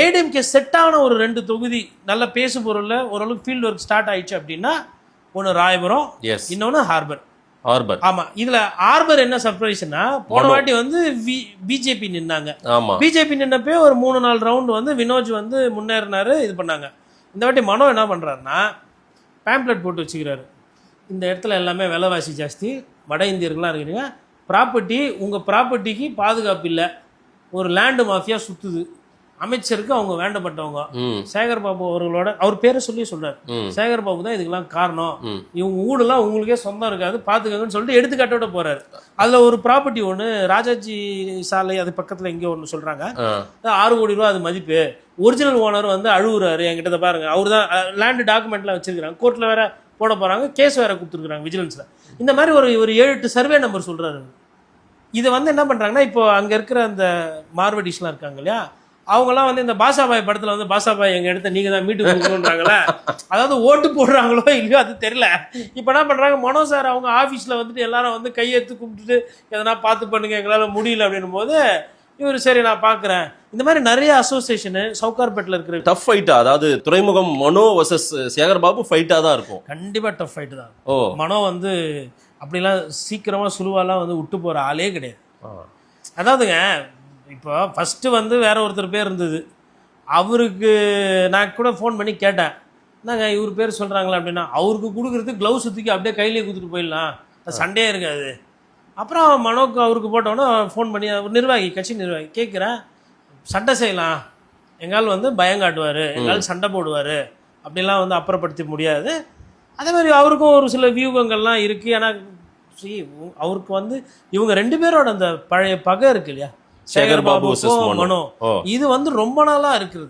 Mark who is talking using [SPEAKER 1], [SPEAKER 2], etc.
[SPEAKER 1] ஏடிஎம்கே செட்டான ஒரு 2 தொகுதி நல்ல பேசு பொருள்ல ஓரளவுக்கு ஃபீல்ட் ஒர்க் ஸ்டார்ட் ஆயிடுச்சு அப்படின்னா ஒன்று ராயபுரம், இன்னொன்று ஹார்பர். ஆமா, இதுல ஹார்பர் என்ன சர்ப்ரைஸ்னா போன வாட்டி வந்து பிஜேபி நின்னாங்க. பிஜேபி நின்னப்பே ஒரு 3-4 ரவுண்ட் வந்து வினோஜ் வந்து முன்னேறினாரு, இது பண்ணாங்க. இந்த வாட்டி மனோ என்ன பண்றாருன்னா பேம்ப்ளெட் போட்டு வச்சுக்கிறாரு. இந்த இடத்துல எல்லாமே விலைவாசி ஜாஸ்தி, வட இந்தியர்கள்லாம் இருக்கிறீங்க, ப்ராப்பர்ட்டி உங்கள் ப்ராப்பர்ட்டிக்கு பாதுகாப்பு இல்லை, ஒரு லேண்டு மாஃபியா சுற்றுது, அமைச்சருக்கு அவங்க வேண்டப்பட்டவங்க, சேகர் பாபு அவர்களோட அவர் பேரை சொல்லி சொல்றாரு, சேகர் பாபு தான் இதுக்கெல்லாம் காரணம், இவங்க ஊடெல்லாம் உங்களுக்கே சொந்தம் இருக்காது பார்த்துக்கங்கன்னு சொல்லிட்டு எடுத்துக்காட்டோட போறாரு. அதில் ஒரு ப்ராப்பர்ட்டி ஒன்று ராஜாஜி சாலை அது பக்கத்தில் இங்கே ஒன்று சொல்கிறாங்க, 6 கோடி ரூபா அது மதிப்பு. ஒரிஜினல் ஓனர் வந்து அழுகுறாரு, என்கிட்ட பாருங்க, அவர் தான் லேண்டு டாக்குமெண்ட்லாம் வச்சிருக்கிறாங்க, கோர்ட்டில் வேற போட போகிறாங்க, கேஸ் வேற கொடுத்துருக்குறாங்க விஜிலன்ஸில். இந்த மாதிரி ஒரு 7-8 சர்வே நம்பர் சொல்கிறாரு. இதை வந்து என்ன பண்ணுறாங்கன்னா இப்போ அங்கே இருக்கிற அந்த மார்வடிஸ்லாம் இருக்காங்க இல்லையா, அவங்கெல்லாம் வந்து இந்த பாஷாபாய் படத்தில் வந்து பாஷாபாய் எங்கள் இடத்த நீங்கள் தான் மீட்டு கொடுக்கணுன்றாங்களே, அதாவது ஓட்டு போடுறாங்களோ இல்லையோ அது தெரியல. இப்போ என்ன பண்ணுறாங்க, மனோ சார் அவங்க ஆஃபீஸில் வந்துட்டு எல்லாரும் வந்து கையெழுத்து கும்பிட்டுட்டு எதனா பார்த்து பண்ணுங்க எங்களால் முடியல அப்படின்னும் போது இவர் சரி நான் பார்க்குறேன். இந்த மாதிரி நிறைய அசோசியேஷனு சவுகார்பேட்டில் இருக்கிற
[SPEAKER 2] டஃப் ஃபைட்டா, அதாவது துறைமுகம் மனோ வர்சஸ் சேகர் பாபு ஃபைட்டாக தான் இருக்கும்.
[SPEAKER 1] கண்டிப்பாக டஃப் ஃபைட்டு தான். மனோ வந்து அப்படிலாம் சீக்கிரமாக சுலுவாலாம் வந்து விட்டு போகிற ஆளே கிடையாது. அதாவதுங்க இப்போ ஃபஸ்ட்டு வந்து வேற ஒருத்தர் பேர் இருந்தது, அவருக்கு நான் கூட ஃபோன் பண்ணி கேட்டேன், என்னங்க இவர் பேர் சொல்கிறாங்களா அப்படின்னா, அவருக்கு கொடுக்குறதுக்கு க்ளவுஸ் தூக்கி அப்படியே கையிலே கொடுத்துட்டு போயிடலாம், அது சண்டே இருக்காது. அப்புறம் மனோக்கு அவருக்கு போட்டோன்னே ஃபோன் பண்ணி நிர்வாகி, கட்சி நிர்வாகி கேட்குறேன், சண்டை செய்யலாம், எங்கால் வந்து பயங்காட்டுவார், எங்கால் சண்டை போடுவார், அப்படிலாம் வந்து அப்புறப்படுத்த முடியாது. அதே மாதிரி அவருக்கும் ஒரு சில வியூகங்கள்லாம் இருக்குது. ஏன்னா அவருக்கு வந்து இவங்க 2 பேரோட அந்த பழைய பகை இருக்கு இல்லையா, சேகர் பாபுக்கும் மனோ, இது வந்து ரொம்ப நாளா இருக்குது.